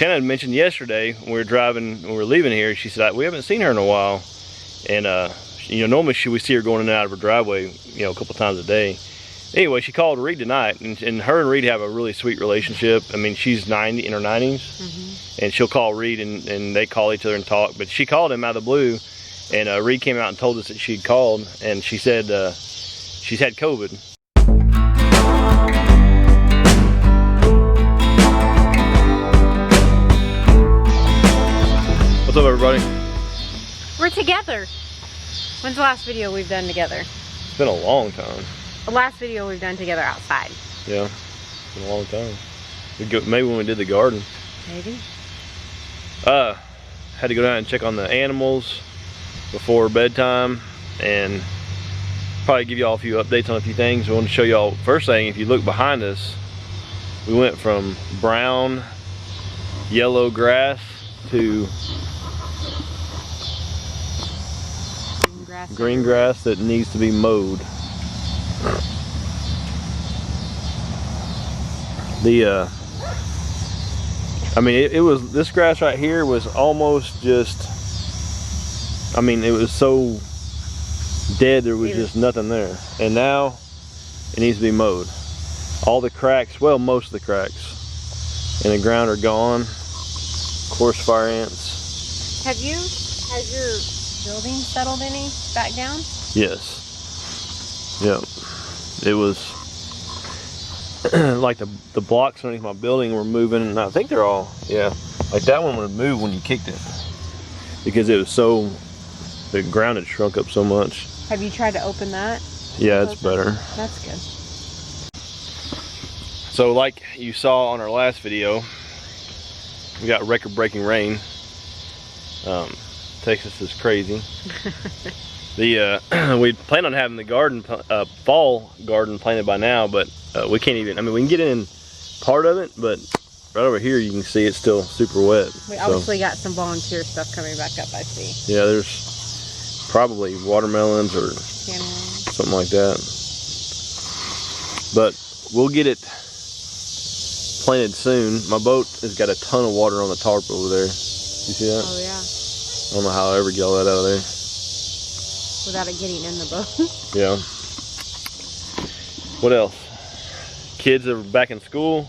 Shannon had mentioned yesterday when we were leaving here, she said, we haven't seen her in a while. And, you know, normally we see her going in and out of her driveway, you know, a couple times a day. Anyway, she called Reed tonight, and her and Reed have a really sweet relationship. I mean, she's in her 90s, and she'll call Reed, and they call each other and talk. But she called him out of the blue, and Reed came out and told us that she'd called, and she said she's had COVID. What's up, everybody? We're together. When's the last video we've done together? It's been a long time. The last video we've done together outside. Yeah, it's been a long time. Maybe when we did the garden. Maybe. Had to go down and check on the animals before bedtime, and probably give y'all a few updates on a few things. I want to show y'all, first thing, if you look behind us, we went from brown, yellow grass to green grass that needs to be mowed. I mean, it was, this grass right here was almost just, I mean, it was so dead there was just nothing there. And now it needs to be mowed. All the cracks, well, most of the cracks in the ground are gone. Of course, fire ants. Has your building settled any back down? Yes. Yep. It was like the blocks underneath my building were moving, and I think they're all, yeah, like that one would move when you kicked it because it was so, the ground had shrunk up so much. Have you tried to open that? Yeah, it's better. That's good. So like you saw on our last video, we got record-breaking rain. Texas is crazy. We plan on having the garden, fall garden planted by now, but we can't even, I mean, we can get in part of it, but right over here you can see it's still super wet. We obviously got some volunteer stuff coming back up, I see. Yeah, there's probably watermelons or something like that. But we'll get it planted soon. My boat has got a ton of water on the tarp over there. You see that? Oh yeah. I don't know how I'll ever get all that out of there. Without it getting in the boat. Yeah. What else? Kids are back in school.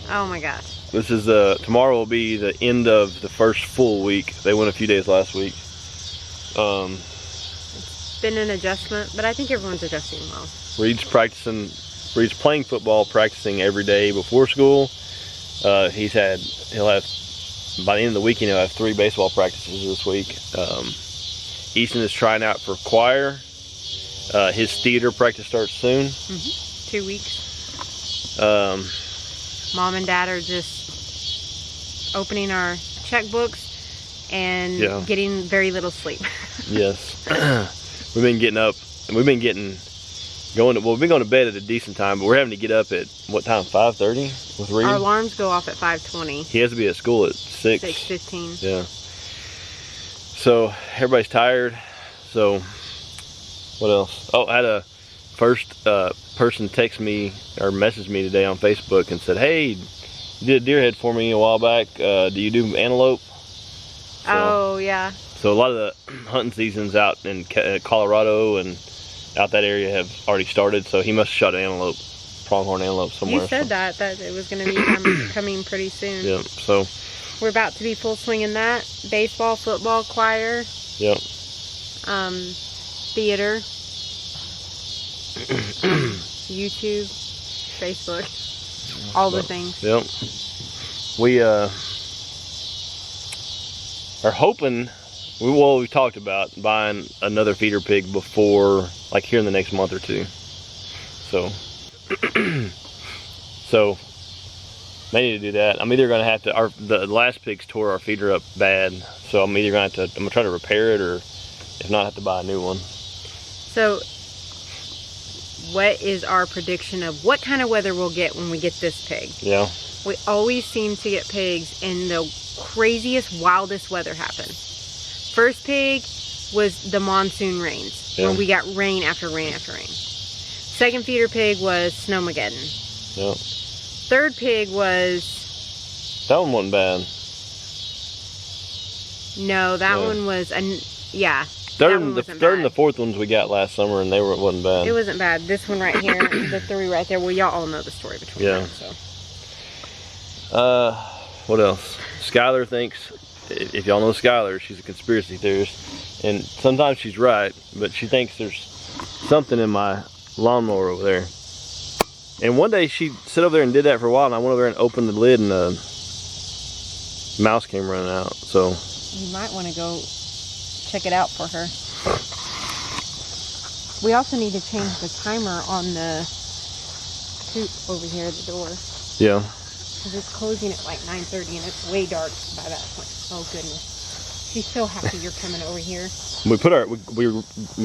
Oh my gosh. This is tomorrow will be the end of the first full week. They went a few days last week. It's been an adjustment, but I think everyone's adjusting well. Reed's playing football, practicing every day before school. He'll have, by the end of the weekend, he'll have 3 baseball practices this week. Easton is trying out for choir. His theater practice starts soon. 2 weeks. Mom and Dad are just opening our checkbooks and getting very little sleep. Yes. We've been getting up, and we've been going to bed at a decent time, but we're having to get up at what time? 5:30 with Reed? Our alarms go off at 5:20. He has to be at school at 6. 6:15. Yeah. So everybody's tired. So what else? Oh, I had a first person text me or message me today on Facebook and said, "Hey, you did a deer head for me a while back. Do you do antelope?" So, oh yeah. So a lot of the hunting seasons out in Colorado and out that area have already started. So he must have shot an antelope, pronghorn antelope somewhere. You said that it was going to be coming pretty soon. Yeah. So we're about to be full swing in that. Baseball, football, choir. Yep. Theater. YouTube, Facebook, all the things. Yep. We are hoping, we talked about buying another feeder pig before, like here in the next month or two. So, may need to do that. I'm either gonna have to, the last pigs tore our feeder up bad, so I'm either I'm gonna try to repair it, or if not, have to buy a new one. So, what is our prediction of what kind of weather we'll get when we get this pig? Yeah. We always seem to get pigs in the craziest, wildest weather happen. First pig was the monsoon rains, where we got rain after rain after rain. Second feeder pig was Snowmageddon. Yep. Third pig was That one wasn't bad. No, that one was, yeah. Third and the fourth ones we got last summer, and wasn't bad. It wasn't bad. This one right here, the 3 right there. Well, y'all all know the story between them. So. What else? Skylar thinks, if y'all know Skylar, she's a conspiracy theorist, and sometimes she's right, but she thinks there's something in my lawnmower over there. And one day she sat over there and did that for a while, and I went over there and opened the lid, and a mouse came running out. So you might want to go check it out for her. We also need to change the timer on the coop over here at the door. Yeah. Because it's closing at like 9:30 and it's way dark by that point. Oh goodness. She's so happy you're coming over here. We put we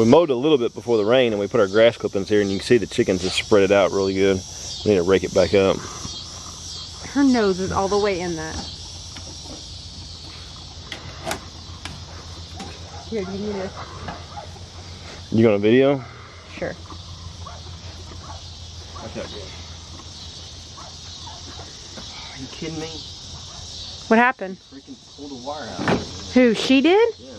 mowed a little bit before the rain, and we put our grass clippings here, and you can see the chickens just spread it out really good. We need to rake it back up. Her nose is all the way in that. Here, give me this. You got a video? Sure. Okay, good. Are you kidding me? What happened? Freaking pulled a wire out. Who? She did? Yeah.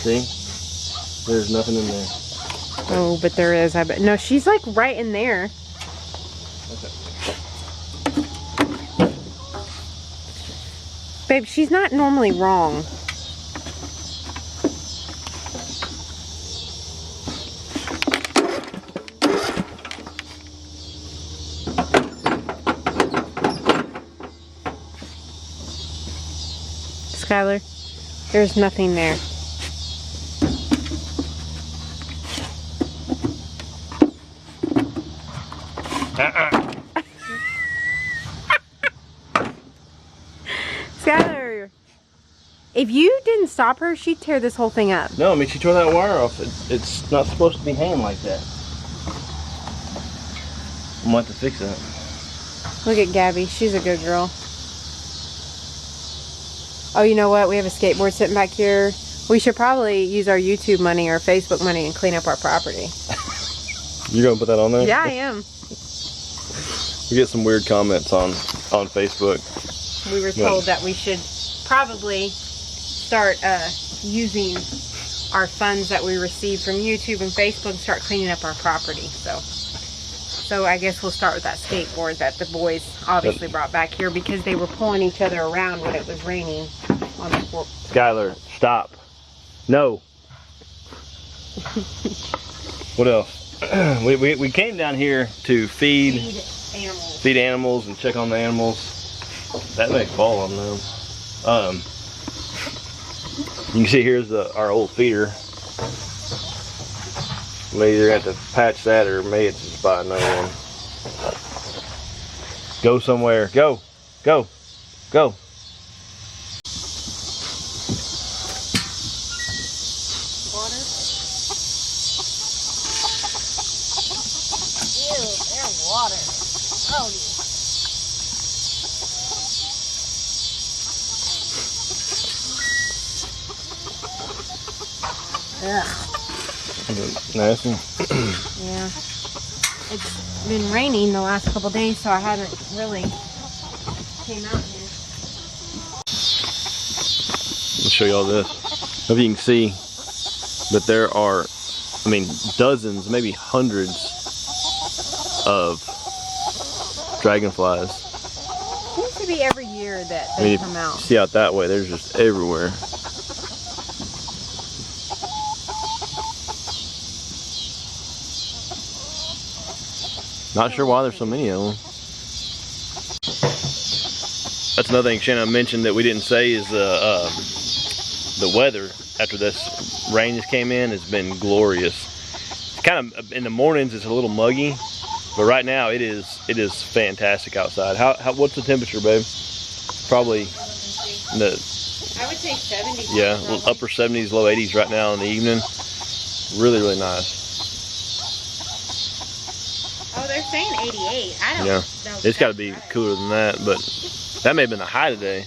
See? There's nothing in there. Oh, but there is. I bet. No, she's like right in there. Okay. Babe, she's not normally wrong. Skylar, there's nothing there. Skylar, if you didn't stop her, she'd tear this whole thing up. No, I mean, she tore that wire off. It's not supposed to be hanging like that. I'm going to have to fix that. Look at Gabby. She's a good girl. Oh, you know what? We have a skateboard sitting back here. We should probably use our YouTube money or Facebook money and clean up our property. You gonna put that on there? Yeah, I am. We get some weird comments on Facebook. We were told that we should probably start using our funds that we receive from YouTube and Facebook and start cleaning up our property. So I guess we'll start with that skateboard that the boys obviously brought back here because they were pulling each other around when it was raining on the floor. Skylar, stop. No. What else? we came down here to feed animals and check on the animals. That may fall on them. You can see here's our old feeder. May either have to patch that or may it's just buy another one. Go somewhere. Go. Go. Go. Water? Ew, there's water. Oh, ugh. Nasty. Yeah. It's been raining the last couple days, so I haven't really came out here. I'll show you all this. Hope you can see that there are, I mean, dozens, maybe hundreds of dragonflies. Seems to be every year that they come out. See out that way, there's just everywhere. Not sure why there's so many of them. That's another thing Shannon mentioned that we didn't say is the weather after this rain just came in has been glorious. It's kind of in the mornings it's a little muggy, but right now it is fantastic outside. What's the temperature, babe? Probably I would say 70. Yeah, upper 70s, low 80s right now in the evening. Really, really nice. Oh, they're saying 88. I don't know. It's got to be cooler than that, but that may have been the high today.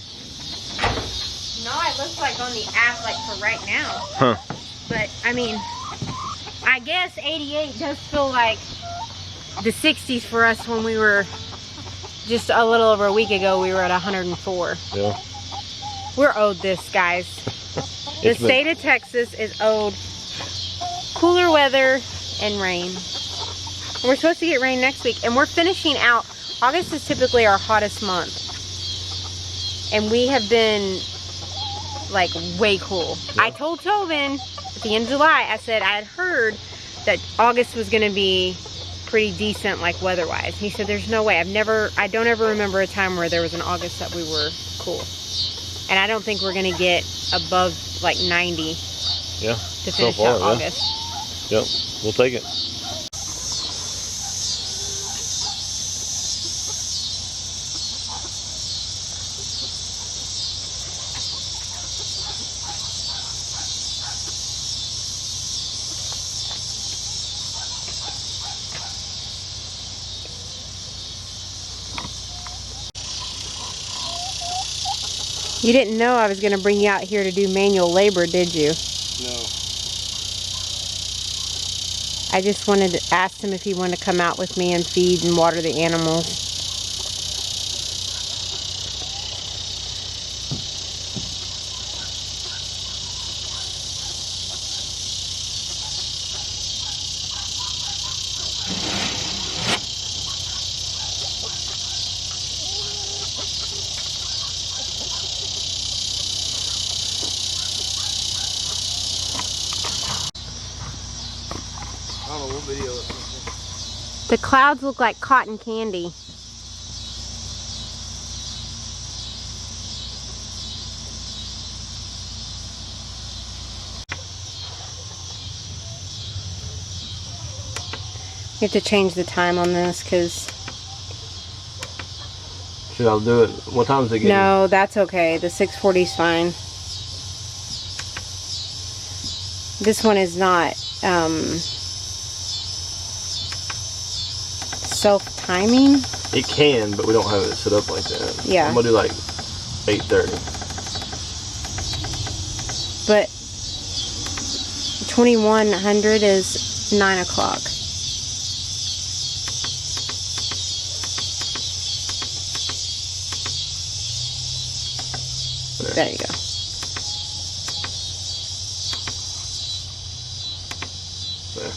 No, I looks like on the app, like for right now. Huh. But I mean, I guess 88 does feel like the 60s for us when we were just a little over a week ago. We were at 104. Yeah. We're owed this, guys. The state of Texas is owed cooler weather and rain. And we're supposed to get rain next week, and we're finishing out. August is typically our hottest month, and we have been like way cool. Yeah. I told Tobin at the end of July, I said I had heard that August was going to be pretty decent, like weather-wise. He said, "There's no way. I don't ever remember a time where there was an August that we were cool." And I don't think we're going to get above like 90. Yeah. To finish out August. Yep. We'll take it. You didn't know I was going to bring you out here to do manual labor, did you? No. I just wanted to ask him if he wanted to come out with me and feed and water the animals. I don't know what video it is. The clouds look like cotton candy. You have to change the time on this because... Should I do it? What time is it getting? No, that's okay. The 640 is fine. This one is not self-timing. It can, but we don't have it set up like that. Yeah. I'm gonna do like 8:30. But 2100 is 9 o'clock. There you go. There.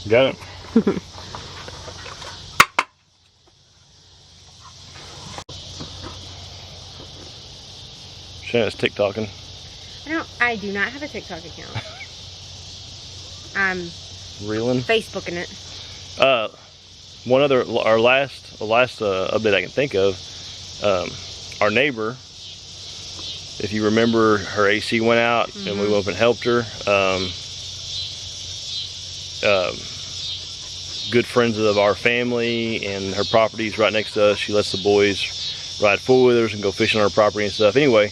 Got it. Shannon's TikToking. I do not have a TikTok account. I'm Reeling. Facebooking it. One other, our last update I can think of, our neighbor, if you remember, her AC went out and we went up and helped her. Good friends of our family, and her property's right next to us. She lets the boys ride four-wheelers and go fishing on her property and stuff. Anyway,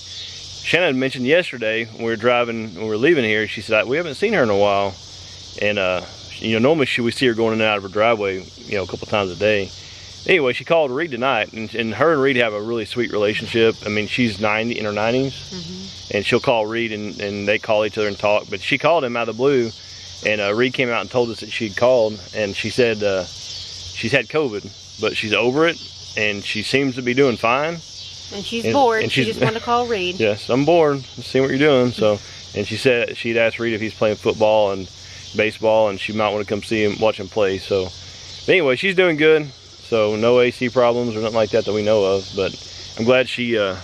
Shannon mentioned yesterday when we were leaving here, she said, we haven't seen her in a while. And, you know, normally we see her going in and out of her driveway, you know, a couple times a day. Anyway, she called Reed tonight, and her and Reed have a really sweet relationship. I mean, she's in her 90s, and she'll call Reed, and they call each other and talk. But she called him out of the blue, and Reed came out and told us that she'd called, and she said she's had COVID, but she's over it, and she seems to be doing fine. And she's bored. And she just wanted to call Reed. Yes, I'm bored. Let's see what you're doing. So, and she said she'd asked Reed if he's playing football and baseball, and she might want to come see him, watch him play. So, but anyway, she's doing good. So no AC problems or nothing like that we know of. But I'm glad she, you know,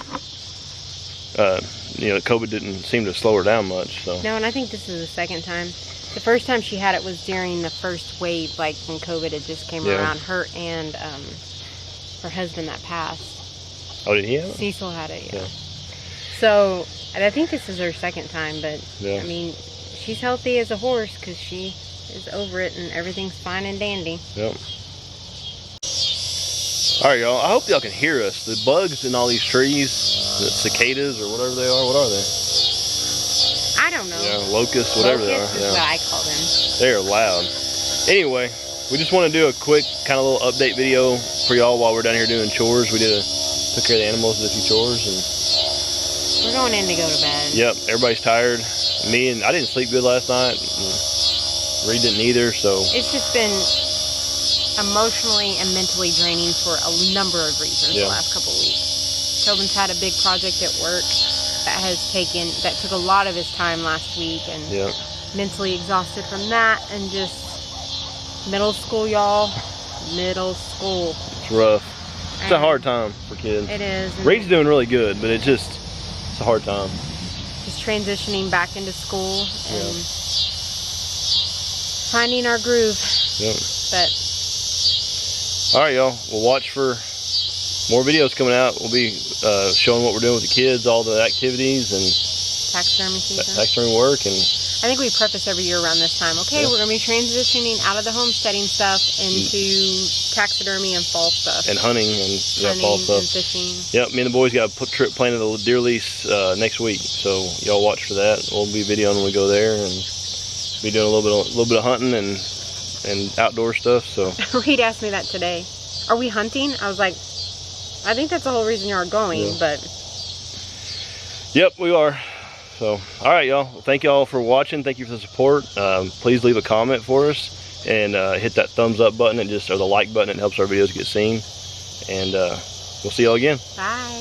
COVID didn't seem to slow her down much. So. No, and I think this is the second time. The first time she had it was during the first wave, like when COVID had just came around. Her and her husband that passed. Oh, did he have it? Cecil had it, yeah. So I think this is her second time, but I mean, she's healthy as a horse because she is over it and everything's fine and dandy. Yep. All right, y'all. I hope y'all can hear us. The bugs in all these trees, the cicadas or whatever they are. What are they? I don't know. Yeah, locusts, whatever they are. Locusts is what I call them. They are loud. Anyway, we just want to do a quick kind of little update video for y'all while we're down here doing chores. We did took care of the animals, did a few chores, and we're going in to go to bed. yep, everybody's tired. I didn't sleep good last night. Reed didn't either, so it's just been emotionally and mentally draining for a number of reasons the last couple of weeks. Tobin's had a big project at work that took a lot of his time last week, and mentally exhausted from that, and just middle school, y'all. Middle school. It's rough. It's a hard time for kids. It is. Reed's doing really good, but it's a hard time. Just transitioning back into school and finding our groove. Yep. But all right, y'all. We'll watch for more videos coming out. We'll be showing what we're doing with the kids, all the activities and taxidermy season. Taxidermy work, and I think we preface every year around this time. Okay, we're gonna be transitioning out of the homesteading stuff into taxidermy and fall stuff. And hunting and fall stuff. And fishing. Yep, me and the boys got a trip planned to the deer lease next week, so y'all watch for that. We'll be videoing when we go there, and be doing a little bit of hunting and outdoor stuff. So Reed asked me that today. Are we hunting? I was like, I think that's the whole reason you're going, but yep, we are. So, all right, y'all. Well, thank y'all for watching. Thank you for the support. Please leave a comment for us and hit that thumbs up button or the like button. It helps our videos get seen. And we'll see y'all again. Bye.